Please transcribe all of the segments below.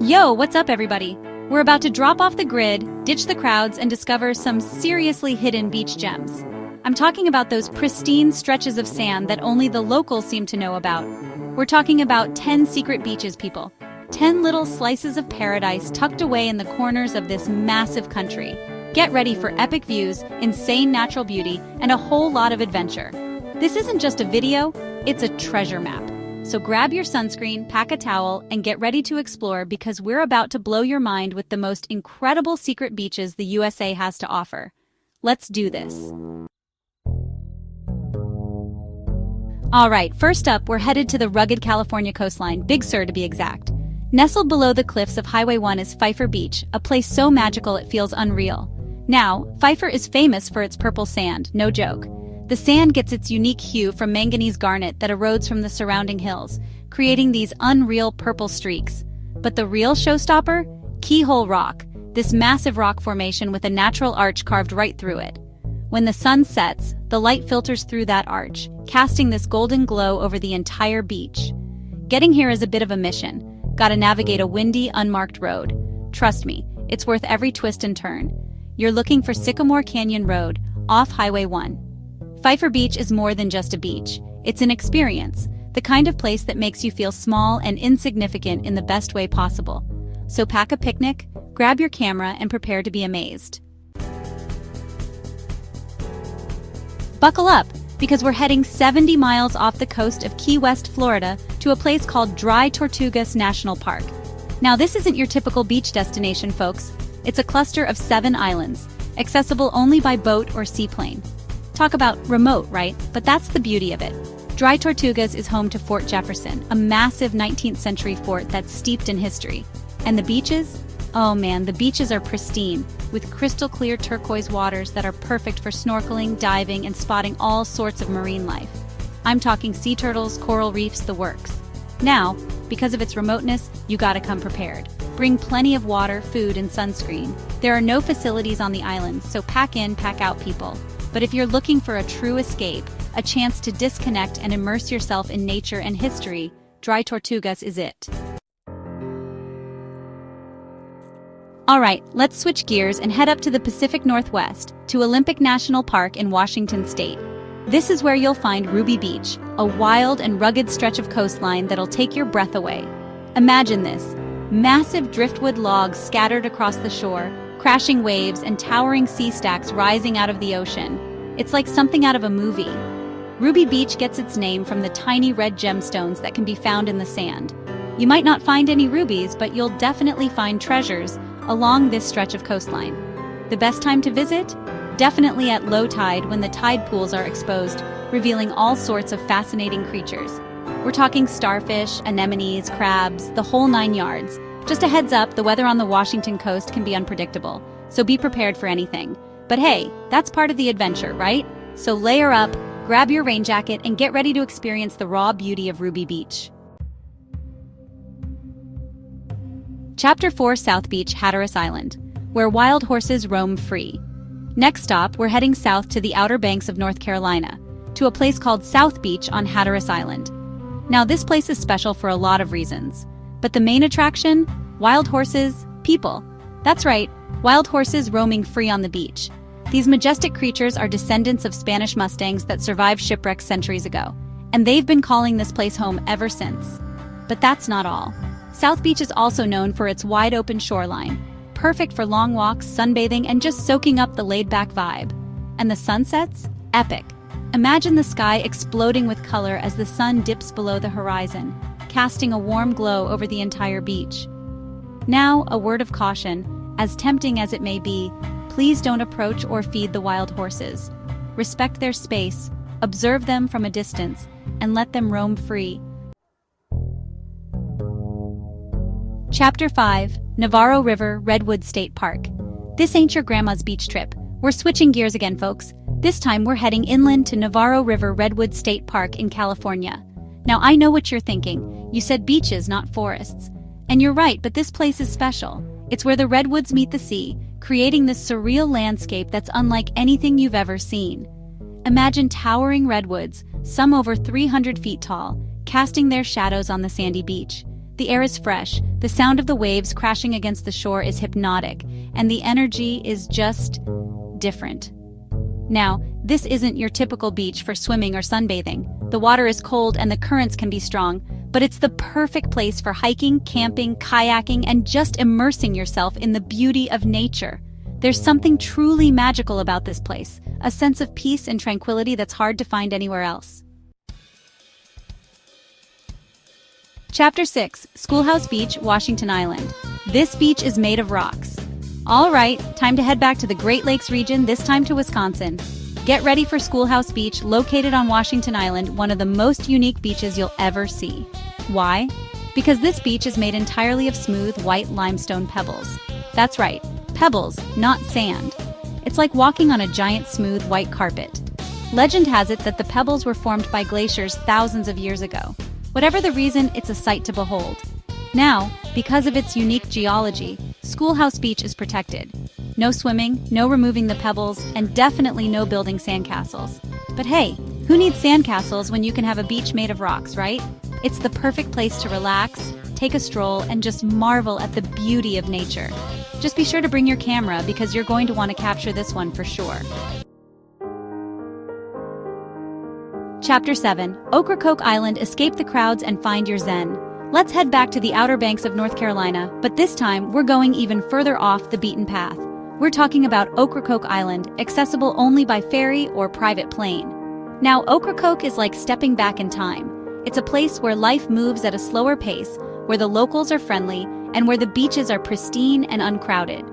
Yo, what's up everybody? We're about to drop off the grid, ditch the crowds, and discover some seriously hidden beach gems. I'm talking about those pristine stretches of sand that only the locals seem to know about. We're talking about 10 secret beaches, people. 10 little slices of paradise tucked away in the corners of this massive country. Get ready for epic views, insane natural beauty, and a whole lot of adventure. This isn't just a video, it's a treasure map. So grab your sunscreen, pack a towel, and get ready to explore because we're about to blow your mind with the most incredible secret beaches the USA has to offer. Let's do this. All right, first up, we're headed to the rugged California coastline, Big Sur to be exact. Nestled below the cliffs of Highway 1 is Pfeiffer Beach, a place so magical it feels unreal. Now, Pfeiffer is famous for its purple sand, no joke. The sand gets its unique hue from manganese garnet that erodes from the surrounding hills, creating these unreal purple streaks. But the real showstopper? Keyhole Rock, this massive rock formation with a natural arch carved right through it. When the sun sets, the light filters through that arch, casting this golden glow over the entire beach. Getting here is a bit of a mission. Gotta navigate a windy, unmarked road. Trust me, it's worth every twist and turn. You're looking for Sycamore Canyon Road, off Highway 1. Pfeiffer Beach is more than just a beach. It's an experience, the kind of place that makes you feel small and insignificant in the best way possible. So pack a picnic, grab your camera, and prepare to be amazed. Buckle up, because we're heading 70 miles off the coast of Key West, Florida, to a place called Dry Tortugas National Park. Now, this isn't your typical beach destination, folks. It's a cluster of 7 islands, accessible only by boat or seaplane. Talk about remote, right? But that's the beauty of it. Dry Tortugas is home to Fort Jefferson, a massive 19th century fort that's steeped in history. And the beaches? Oh man, the beaches are pristine, with crystal clear turquoise waters that are perfect for snorkeling, diving, and spotting all sorts of marine life. I'm talking sea turtles, coral reefs, the works. Now, because of its remoteness, you gotta come prepared. Bring plenty of water, food, and sunscreen. There are no facilities on the islands, so pack in, pack out, people. But if you're looking for a true escape, a chance to disconnect and immerse yourself in nature and history, Dry Tortugas is it. All right, let's switch gears and head up to the Pacific Northwest, to Olympic National Park in Washington State. This is where you'll find Ruby Beach, a wild and rugged stretch of coastline that'll take your breath away. Imagine this, massive driftwood logs scattered across the shore, crashing waves and towering sea stacks rising out of the ocean. It's like something out of a movie. Ruby Beach gets its name from the tiny red gemstones that can be found in the sand. You might not find any rubies, but you'll definitely find treasures along this stretch of coastline. The best time to visit? Definitely at low tide when the tide pools are exposed, revealing all sorts of fascinating creatures. We're talking starfish, anemones, crabs, the whole 9 yards. Just a heads up, the weather on the Washington coast can be unpredictable, so be prepared for anything. But hey, that's part of the adventure, right? So layer up, grab your rain jacket, and get ready to experience the raw beauty of Ruby Beach. Chapter 4, South Beach, Hatteras Island, where wild horses roam free. Next stop, we're heading south to the Outer Banks of North Carolina, to a place called South Beach on Hatteras Island. Now, this place is special for a lot of reasons. But the main attraction? Wild horses, people. That's right, wild horses roaming free on the beach. These majestic creatures are descendants of Spanish Mustangs that survived shipwrecks centuries ago, and they've been calling this place home ever since. But that's not all. South Beach is also known for its wide-open shoreline, perfect for long walks, sunbathing, and just soaking up the laid-back vibe. And the sunsets? Epic. Imagine the sky exploding with color as the sun dips below the horizon, casting a warm glow over the entire beach. Now, a word of caution, as tempting as it may be, please don't approach or feed the wild horses. Respect their space, observe them from a distance, and let them roam free. Chapter 5, Navarro River, Redwoods State Park. This ain't your grandma's beach trip. We're switching gears again, folks. This time we're heading inland to Navarro River, Redwoods State Park in California. Now, I know what you're thinking. You said beaches, not forests. And you're right, but this place is special. It's where the redwoods meet the sea, creating this surreal landscape that's unlike anything you've ever seen. Imagine towering redwoods, some over 300 feet tall, casting their shadows on the sandy beach. The air is fresh, the sound of the waves crashing against the shore is hypnotic, and the energy is just different. Now, this isn't your typical beach for swimming or sunbathing. The water is cold and the currents can be strong, but it's the perfect place for hiking, camping, kayaking, and just immersing yourself in the beauty of nature. There's something truly magical about this place, a sense of peace and tranquility that's hard to find anywhere else. Chapter 6, Schoolhouse Beach, Washington Island. This beach is made of rocks. All right, time to head back to the Great Lakes region, this time to Wisconsin. Get ready for Schoolhouse Beach, located on Washington Island, one of the most unique beaches you'll ever see. Why? Because this beach is made entirely of smooth, white limestone pebbles. That's right, pebbles, not sand. It's like walking on a giant smooth white carpet. Legend has it that the pebbles were formed by glaciers thousands of years ago. Whatever the reason, it's a sight to behold. Now, because of its unique geology, Schoolhouse Beach is protected. No swimming, no removing the pebbles, and definitely no building sandcastles. But hey, who needs sandcastles when you can have a beach made of rocks, right? It's the perfect place to relax, take a stroll, and just marvel at the beauty of nature. Just be sure to bring your camera because you're going to want to capture this one for sure. Chapter 7, Ocracoke Island, escape the crowds and find your zen. Let's head back to the Outer Banks of North Carolina, but this time we're going even further off the beaten path. We're talking about Ocracoke Island, accessible only by ferry or private plane. Now, Ocracoke is like stepping back in time. It's a place where life moves at a slower pace, where the locals are friendly, and where the beaches are pristine and uncrowded.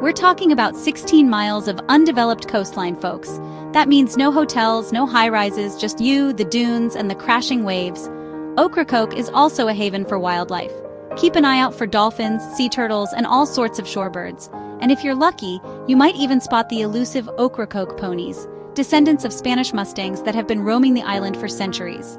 We're talking about 16 miles of undeveloped coastline, folks. That means no hotels, no high-rises, just you, the dunes, and the crashing waves. Ocracoke is also a haven for wildlife. Keep an eye out for dolphins, sea turtles, and all sorts of shorebirds. And if you're lucky, you might even spot the elusive Ocracoke ponies, descendants of Spanish Mustangs that have been roaming the island for centuries.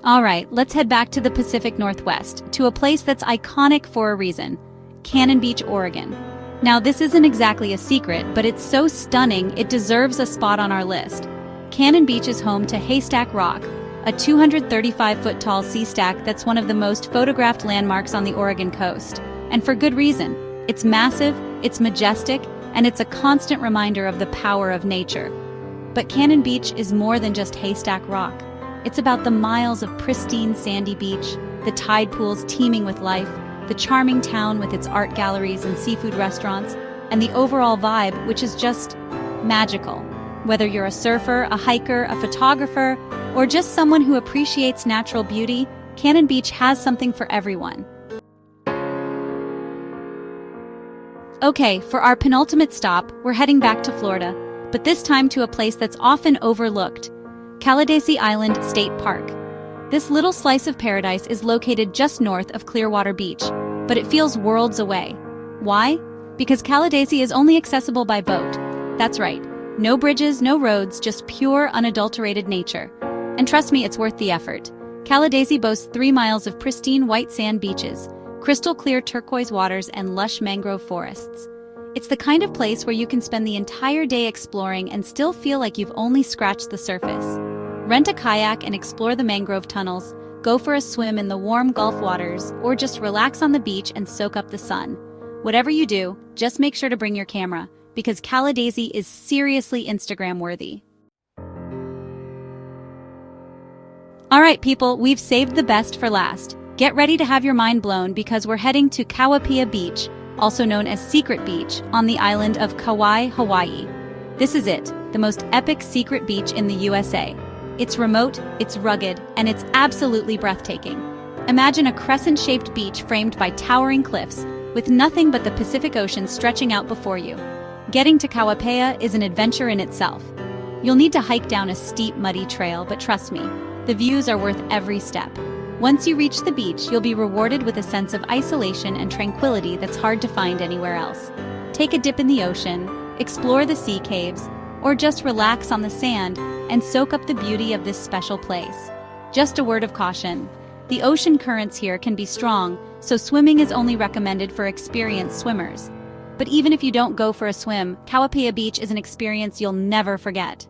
All right, let's head back to the Pacific Northwest, to a place that's iconic for a reason: Cannon Beach, Oregon. Now, this isn't exactly a secret, but it's so stunning it deserves a spot on our list. Cannon Beach is home to Haystack Rock, a 235-foot-tall sea stack that's one of the most photographed landmarks on the Oregon coast. And for good reason. It's massive, it's majestic, and it's a constant reminder of the power of nature. But Cannon Beach is more than just Haystack Rock. It's about the miles of pristine sandy beach, the tide pools teeming with life, the charming town with its art galleries and seafood restaurants, and the overall vibe, which is just magical. Whether you're a surfer, a hiker, a photographer, or just someone who appreciates natural beauty, Cannon Beach has something for everyone. Okay, for our penultimate stop, we're heading back to Florida, but this time to a place that's often overlooked: Caladesi Island State Park. This little slice of paradise is located just north of Clearwater Beach, but it feels worlds away. Why? Because Caladesi is only accessible by boat. That's right. No bridges, no roads, just pure, unadulterated nature. And trust me, it's worth the effort. Caladesi boasts 3 miles of pristine white sand beaches, crystal clear turquoise waters, and lush mangrove forests. It's the kind of place where you can spend the entire day exploring and still feel like you've only scratched the surface. Rent a kayak and explore the mangrove tunnels, go for a swim in the warm Gulf waters, or just relax on the beach and soak up the sun. Whatever you do, just make sure to bring your camera, because Caladesi is seriously Instagram-worthy. All right, people, we've saved the best for last. Get ready to have your mind blown because we're heading to Kauapea Beach, also known as Secret Beach, on the island of Kauai, Hawaii. This is it, the most epic secret beach in the USA. It's remote, it's rugged, and it's absolutely breathtaking. Imagine a crescent-shaped beach framed by towering cliffs, with nothing but the Pacific Ocean stretching out before you. Getting to Kauapea is an adventure in itself. You'll need to hike down a steep, muddy trail, but trust me, the views are worth every step. Once you reach the beach, you'll be rewarded with a sense of isolation and tranquility that's hard to find anywhere else. Take a dip in the ocean, explore the sea caves, or just relax on the sand and soak up the beauty of this special place. Just a word of caution. The ocean currents here can be strong, so swimming is only recommended for experienced swimmers. But even if you don't go for a swim, Kauapea Beach is an experience you'll never forget.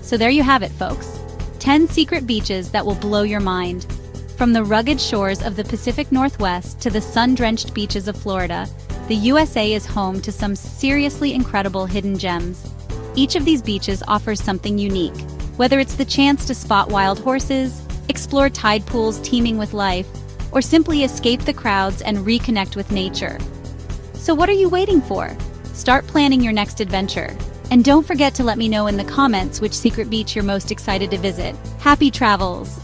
So So there you have it, folks. 10 secret beaches that will blow your mind. From the rugged shores of the Pacific Northwest to the sun-drenched beaches of Florida, the USA is home to some seriously incredible hidden gems. Each of these beaches offers something unique, whether it's the chance to spot wild horses, explore tide pools teeming with life, or simply escape the crowds and reconnect with nature. So what are you waiting for? Start planning your next adventure. And don't forget to let me know in the comments which secret beach you're most excited to visit. Happy travels!